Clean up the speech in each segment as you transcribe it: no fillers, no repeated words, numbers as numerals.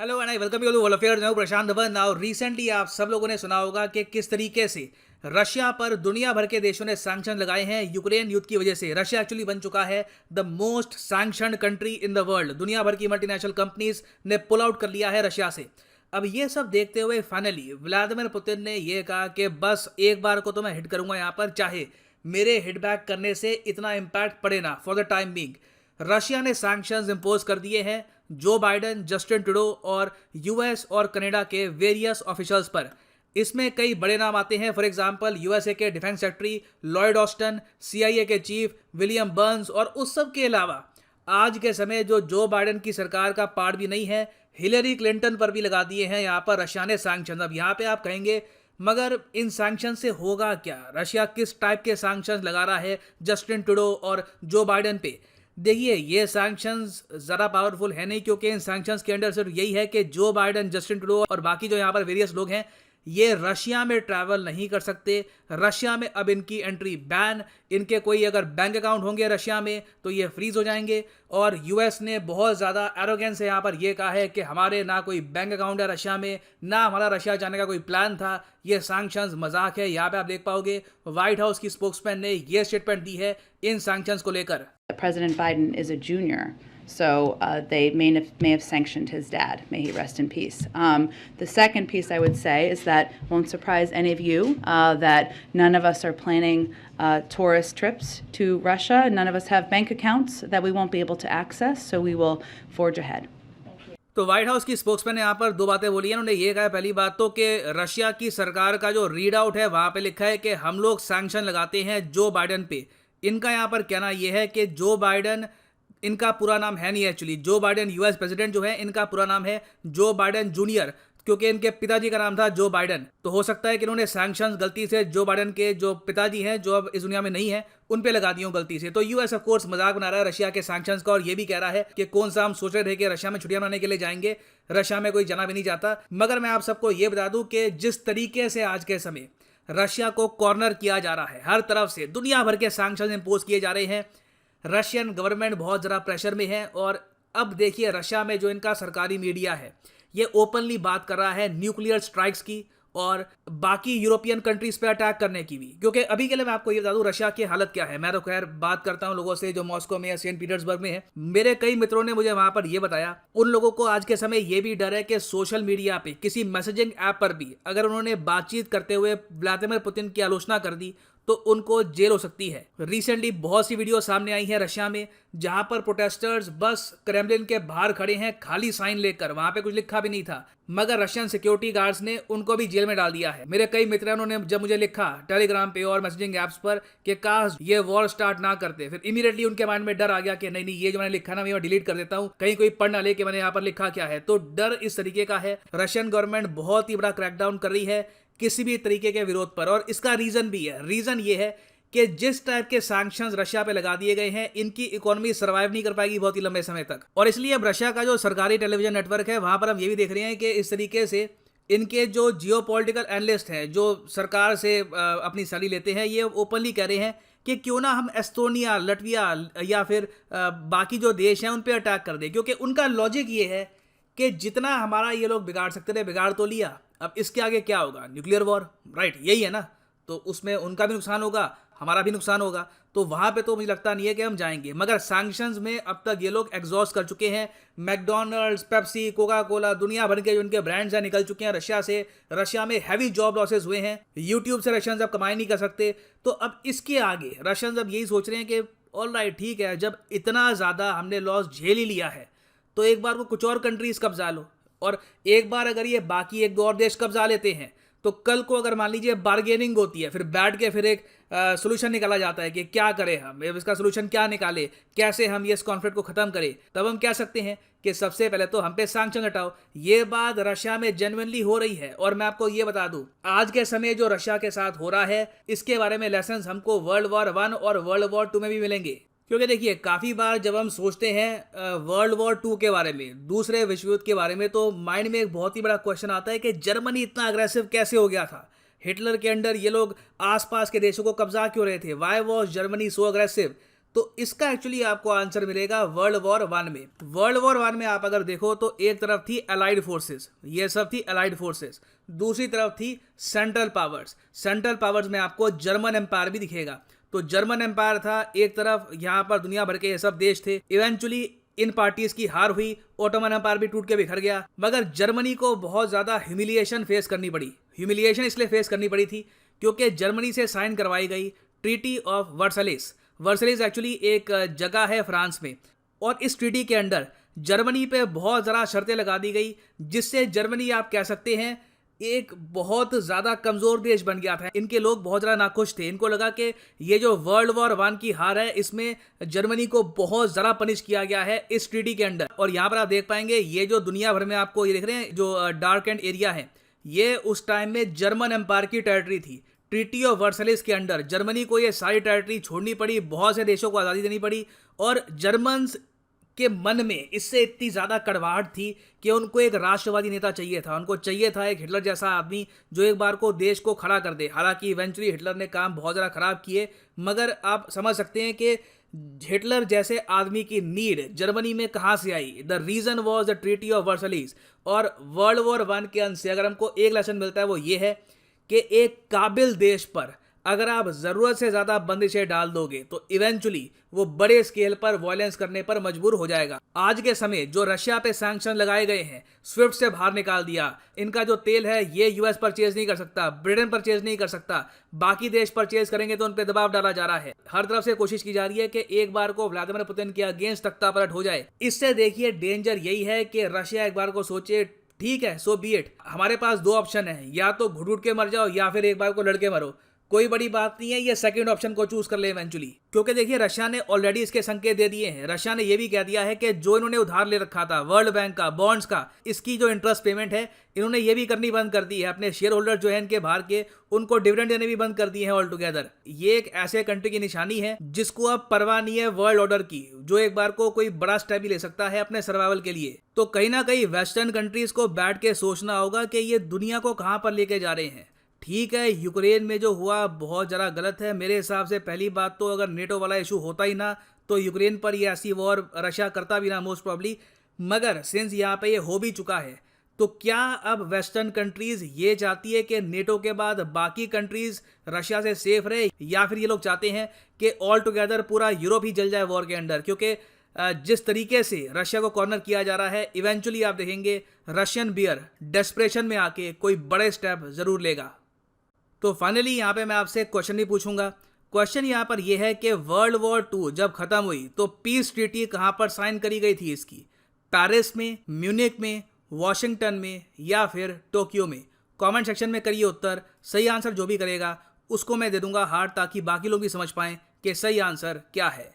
Hello and I welcome you to world affairs. मैं हूं प्रशांत Dhawan. Now recently आप सब लोगों ने सुना होगा कि किस तरीके से रशिया पर दुनिया भर के देशों ने सैंक्शन लगाए हैं यूक्रेन युद्ध की वजह से। रशिया एक्चुअली बन चुका है the most sanctioned country in the world. दुनिया भर की मल्टीनेशनल कंपनीज ने पुल आउट कर लिया है रशिया से। अब ये सब देखते हुए फाइनली व्लादिमीर पुतिन ने यह कहा कि बस एक बार को तो मैं हिट करूंगा यहाँ पर, चाहे मेरे हिट बैक करने से इतना इम्पैक्ट पड़े ना। For the time being Russia ने सैंक्शंस इंपोज कर दिए हैं जो बाइडेन, जस्टिन ट्रूडो और यूएस और कनाडा के वेरियस ऑफिशियल्स पर। इसमें कई बड़े नाम आते हैं। फॉर एग्जांपल यूएसए के defence secretary Lloyd Austin, CIA के चीफ विलियम बर्न्स, और उस सब के अलावा आज के समय जो बाइडेन की सरकार का पार्ट भी नहीं है, हिलरी क्लिंटन पर भी लगा दिए हैं यहाँ पर रशिया ने सैंक्शन। अब यहाँ पे आप कहेंगे मगर इन सैंक्शन से होगा क्या? रशिया किस टाइप के सैंक्शन लगा रहा है जस्टिन ट्रूडो और जो बाइडेन पे? देखिए, ये सैंक्शंस ज़रा पावरफुल है नहीं, क्योंकि इन सैंक्शंस के अंडर सिर्फ यही है कि जो बाइडेन, जस्टिन ट्रूडो और बाकी जो यहाँ पर वेरियस लोग हैं ये रशिया में ट्रैवल नहीं कर सकते। रशिया में अब इनकी एंट्री बैन। इनके कोई अगर बैंक अकाउंट होंगे रशिया में तो ये फ्रीज हो जाएंगे। और यूएस ने बहुत ज़्यादा एरोगेंस से यहाँ पर ये कहा है कि हमारे ना कोई बैंक अकाउंट है रशिया में, ना हमारा रशिया जाने का कोई प्लान था, ये सैंक्शंस मजाक है। यहाँ पे आप देख पाओगे व्हाइट हाउस की स्पोक्समैन ने ये स्टेटमेंट दी है इन सैंक्शंस को लेकर। President Biden is a junior, so they may have sanctioned his dad. May he rest in peace. The second piece I would say is that won't surprise any of you that none of us are planning tourist trips to Russia. None of us have bank accounts that we won't be able to access, so we will forge ahead. तो white house की spokesman ने यहाँ पर दो बातें बोली हैं। उन्होंने ये कहा पहली बात तो कि रशिया की सरकार का जो रीड आउट है वहाँ पे लिखा है कि हम लोग सैंक्शन लगाते हैं जो बाइडेन पे। इनका यहाँ पर कहना यह है कि जो बाइडेन, इनका पूरा नाम है नहीं actually, Joe Biden US president जो है इनका पूरा नाम है जो बाइडेन जूनियर, क्योंकि इनके पिताजी का नाम था जो बाइडेन। तो हो सकता है कि इन्होंने सैंक्शंस गलती से जो बाइडेन के जो पिताजी हैं जो अब इस दुनिया में नहीं है उन पे लगा दी हो गलती से। तो यूएस ऑफ कोर्स मजाक बना रहा है रशिया के सैंक्शंस का, और ये भी कह रहा है कि कौन सा हम सोच रहे थे कि रशिया में छुट्टियां मनाने के लिए जाएंगे, रशिया में कोई जाना भी नहीं चाहता। मगर मैं आप सबको ये बता दूं कि जिस तरीके से आज के समय रशिया को कॉर्नर किया जा रहा है, हर तरफ से दुनिया भर के सैंक्शंस इंपोज किए जा रहे हैं, रशियन गवर्नमेंट बहुत ज़्यादा प्रेशर में है। और अब देखिए रशिया में जो इनका सरकारी मीडिया है ये ओपनली बात कर रहा है न्यूक्लियर स्ट्राइक्स की और बाकी यूरोपियन कंट्रीज पे अटैक करने की भी। क्योंकि अभी के लिए मैं आपको ये बता दूं रशिया की हालत क्या है। मैं तो खैर बात करता हूं लोगों से जो मॉस्को में या सेंट पीटर्सबर्ग में है। मेरे कई मित्रों ने मुझे वहां पर ये बताया, उन लोगों को आज के समय ये भी डर है कि सोशल मीडिया पे किसी मैसेजिंग ऐप पर भी अगर उन्होंने बातचीत करते हुए व्लादिमीर पुतिन की आलोचना कर दी तो उनको जेल हो सकती है। रिसेंटली बहुत सी वीडियो सामने आई है रशिया में जहां पर प्रोटेस्टर्स बस क्रेमलिन के बाहर खड़े हैं खाली साइन लेकर, वहां पे कुछ लिखा भी नहीं था, मगर रशियन सिक्योरिटी गार्ड्स ने उनको भी जेल में डाल दिया है। मेरे कई मित्रों ने जब मुझे लिखा टेलीग्राम पे और मैसेजिंग एप्स पर कि काश ये वॉर स्टार्ट ना करते, फिर इमीडिएटली उनके माइंड में डर आ गया कि नहीं नहीं ये जो मैंने लिखा ना मैं डिलीट कर देता हूँ, कहीं कोई पढ़ ना ले कि मैंने यहाँ पर लिखा क्या है। तो डर इस तरीके का है। रशियन गवर्नमेंट बहुत ही बड़ा क्रैकडाउन कर रही है किसी भी तरीके के विरोध पर, और इसका रीजन भी है। रीजन ये है कि जिस टाइप के सैंक्शंस रशिया पे लगा दिए गए हैं इनकी इकोनॉमी सर्वाइव नहीं कर पाएगी बहुत ही लंबे समय तक। और इसलिए अब रशिया का जो सरकारी टेलीविजन नेटवर्क है वहां पर हम ये भी देख रहे हैं कि इस तरीके से इनके जो जियोपॉलिटिकल एनालिस्ट हैं जो सरकार से अपनी सलाह लेते हैं, ये ओपनली कह रहे हैं कि क्यों ना हम एस्टोनिया, लटविया या फिर बाकी जो देश हैं उन पर अटैक कर दें। क्योंकि उनका लॉजिक ये है कि जितना हमारा ये लोग बिगाड़ सकते थे बिगाड़ तो लिया, अब इसके आगे क्या होगा? Nuclear war, right? यही है ना। तो उसमें उनका भी नुकसान होगा, हमारा भी नुकसान होगा। तो वहां पे तो मुझे लगता नहीं है कि हम जाएंगे। मगर सैंक्शंस में अब तक ये लोग एग्जॉस्ट कर चुके हैं। मैकडोनल्ड्स, पेप्सी, कोका कोला, दुनिया भर के जो उनके ब्रांड्स हैं निकल चुके हैं रशिया से। रशिया में हैवी जॉब लॉसेस हुए हैं। यूट्यूब से रशियंस अब कमाई नहीं कर सकते। तो अब इसके आगे रशियंस अब यही सोच रहे हैं कि ऑल राइट ठीक है, जब इतना ज़्यादा हमने लॉस झेल ही लिया है तो एक बार को कुछ और कंट्रीज कब्जा लो, और एक बार अगर ये बाकी एक दो और देश कब्जा लेते हैं तो कल को अगर मान लीजिए बार्गेनिंग होती है, फिर बैठ के फिर एक सोल्यूशन निकाला जाता है कि क्या करें हम, इसका सोल्यूशन क्या निकाले, कैसे हम ये इस कॉन्फ्लिक्ट को खत्म करें, तब हम कह सकते हैं कि सबसे पहले तो हम पे सैंक्शन हटाओ। ये बात रशिया में जेन्युइनली हो रही है। और मैं आपको ये बता दूं आज के समय जो रशिया के साथ हो रहा है इसके बारे में लेसन हमको वर्ल्ड वॉर 1 और वर्ल्ड वॉर 2 में भी मिलेंगे। क्योंकि देखिए काफ़ी बार जब हम सोचते हैं वर्ल्ड वॉर 2 के बारे में, दूसरे विश्व युद्ध के बारे में, तो माइंड में एक बहुत ही बड़ा क्वेश्चन आता है कि जर्मनी इतना अग्रेसिव कैसे हो गया था? हिटलर के अंडर ये लोग आसपास के देशों को कब्जा क्यों रहे थे? Why was Germany so aggressive? तो इसका एक्चुअली आपको आंसर मिलेगा वर्ल्ड वॉर वन में। वर्ल्ड वॉर वन में आप अगर देखो तो एक तरफ थी अलाइड फोर्सेस, ये सब थी अलाइड फोर्सेस, दूसरी तरफ थी सेंट्रल पावर्स। सेंट्रल पावर्स में आपको जर्मन एम्पायर भी दिखेगा। तो जर्मन एम्पायर था एक तरफ, यहाँ पर दुनिया भर के ये सब देश थे। इवेंचुअली इन पार्टीज की हार हुई, ओटोमन एम्पायर भी टूट के बिखर गया। मगर जर्मनी को बहुत ज्यादा ह्यूमिलिएशन फेस करनी पड़ी। ह्यूमिलिएशन इसलिए फेस करनी पड़ी थी क्योंकि जर्मनी से साइन करवाई गई treaty of Versailles. Versailles actually एक जगह है फ्रांस में, और इस ट्रीटी के अंडर जर्मनी पे बहुत ज़्यादा शर्तें लगा दी गई, जिससे जर्मनी आप कह सकते हैं एक बहुत ज़्यादा कमज़ोर देश बन गया था। इनके लोग बहुत ज़्यादा नाखुश थे। इनको लगा कि ये जो वर्ल्ड वॉर वन की हार है, इसमें जर्मनी को बहुत ज़्यादा पनिश किया गया है इस ट्रीटी के अंडर। और यहाँ पर आप देख पाएंगे ये जो दुनिया भर में आपको ये देख रहे हैं जो डार्क एंड एरिया है, ये उस टाइम में जर्मन एम्पायर की टेरिटरी थी। ट्रीटी ऑफ वर्सलिस के अंडर जर्मनी को ये सारी टेरिटरी छोड़नी पड़ी, बहुत से देशों को आज़ादी देनी पड़ी, और जर्मन्स के मन में इससे इतनी ज़्यादा कड़वाहट थी कि उनको एक राष्ट्रवादी नेता चाहिए था। उनको चाहिए था एक हिटलर जैसा आदमी जो एक बार को देश को खड़ा कर दे। हालांकि इवेंचुअली हिटलर ने काम बहुत ज़्यादा ख़राब किए, मगर आप समझ सकते हैं कि हिटलर जैसे आदमी की नीड जर्मनी में कहाँ से आई। The reason was the treaty of Versailles. और वर्ल्ड वॉर वन के अंत से अगर हमको एक लेसन मिलता है वो ये है कि एक काबिल देश पर अगर आप ज़रूरत से ज़्यादा बंदिशें डाल दोगे तो इवेंचुअली वो बड़े स्केल पर वायलेंस करने पर मजबूर हो जाएगा। आज के समय जो रशिया पे सैंक्शन लगाए गए हैं, स्विफ्ट से बाहर निकाल दिया, इनका जो तेल है ये यूएस परचेज नहीं कर सकता, ब्रिटेन परचेज नहीं कर सकता, बाकी देश परचेज करेंगे तो उन पर दबाव डाला जा रहा है। हर तरफ से कोशिश की जा रही है कि एक बार को व्लादिमीर पुतिन के अगेंस्ट तख्ता पलट हो जाए। इससे देखिए डेंजर यही है कि रशिया एक बार को सोचे ठीक है सो बी इट, हमारे पास दो ऑप्शन है, या तो घुट घुट के मर जाओ या फिर एक बार को लड़के मरो, कोई बड़ी बात नहीं है, ये सेकंड ऑप्शन को चूज कर ले इवेंचुअली। क्योंकि देखिए रशिया ने ऑलरेडी इसके संकेत दे दिए हैं। रशिया ने ये भी कह दिया है कि जो इन्होंने उधार ले रखा था वर्ल्ड बैंक का, बॉन्ड्स का, इसकी जो इंटरेस्ट पेमेंट है इन्होंने ये भी करनी बंद कर दी है। अपने शेयर होल्डर जो है इनके बाहर के, उनको डिविडेंड देने भी बंद कर दिए हैं ऑल टुगेदर। ये एक ऐसे कंट्री की निशानी है जिसको अब परवाह नहीं है वर्ल्ड ऑर्डर की, जो एक बार को कोई बड़ा स्टेप भी ले सकता है अपने सर्वाइवल के लिए। तो कहीं ना कहीं वेस्टर्न कंट्रीज को बैठ के सोचना होगा कि ये दुनिया को कहां पर लेके जा रहे हैं। ठीक है, यूक्रेन में जो हुआ बहुत ज़रा गलत है मेरे हिसाब से। पहली बात तो अगर नेटो वाला इशू होता ही ना तो यूक्रेन पर ये ऐसी वॉर रशिया करता भी ना मोस्ट प्रॉब्ली। मगर सिंस यहाँ पे ये हो भी चुका है, तो क्या अब वेस्टर्न कंट्रीज ये चाहती है कि नेटो के बाद बाकी कंट्रीज रशिया से सेफ रहे, या फिर ये लोग चाहते हैं कि ऑल टुगेदर पूरा यूरोप ही जल जाए वॉर के अंडर? क्योंकि जिस तरीके से रशिया को कॉर्नर किया जा रहा है, इवेंचुअली आप देखेंगे रशियन बियर डेस्परेशन में आके कोई बड़े स्टेप जरूर लेगा। तो फाइनली यहाँ पे मैं आपसे क्वेश्चन भी पूछूंगा। क्वेश्चन यहाँ पर यह है कि वर्ल्ड वॉर 2 जब खत्म हुई तो पीस ट्रीटी कहाँ पर साइन करी गई थी इसकी? पेरिस में, म्यूनिक में, वॉशिंगटन में, या फिर टोक्यो में? कमेंट सेक्शन में करिए उत्तर। सही आंसर जो भी करेगा उसको मैं दे दूंगा हार्ट, ताकि बाकी लोग भी समझ पाएं कि सही आंसर क्या है।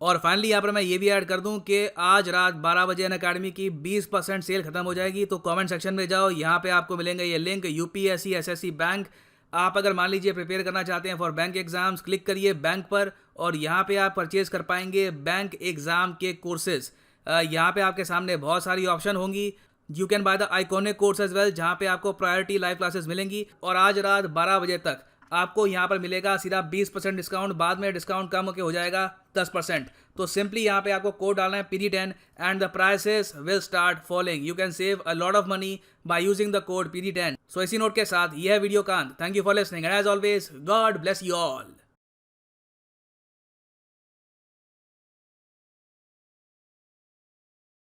और फाइनली यहाँ पर मैं ये भी ऐड कर दूं कि आज रात 12 बजे अनअकैडमी की 20% सेल खत्म हो जाएगी। तो कमेंट सेक्शन में जाओ, यहाँ पे आपको मिलेंगे ये लिंक, यूपीएससी एसएससी बैंक। आप अगर मान लीजिए प्रिपेयर करना चाहते हैं फॉर बैंक एग्जाम्स, क्लिक करिए बैंक पर और यहाँ पे आप परचेज कर पाएंगे बैंक एग्जाम के कोर्सेज। यहाँ पे आपके सामने बहुत सारी ऑप्शन होंगी। You can buy the iconic course as well, जहाँ पे आपको प्रायोरिटी लाइव क्लासेस मिलेंगी। और आज रात 12 बजे तक आपको यहाँ पर मिलेगा सीधा 20% डिस्काउंट, बाद में डिस्काउंट कम होकर हो जाएगा 10%। तो सिंपली यहाँ पे आपको कोड डालना है PD10 and the prices will start following. You can save a lot of money by using the code PD10। So इसी नोट के साथ यह वीडियो का अंत। Thank you for listening and as always God bless you all.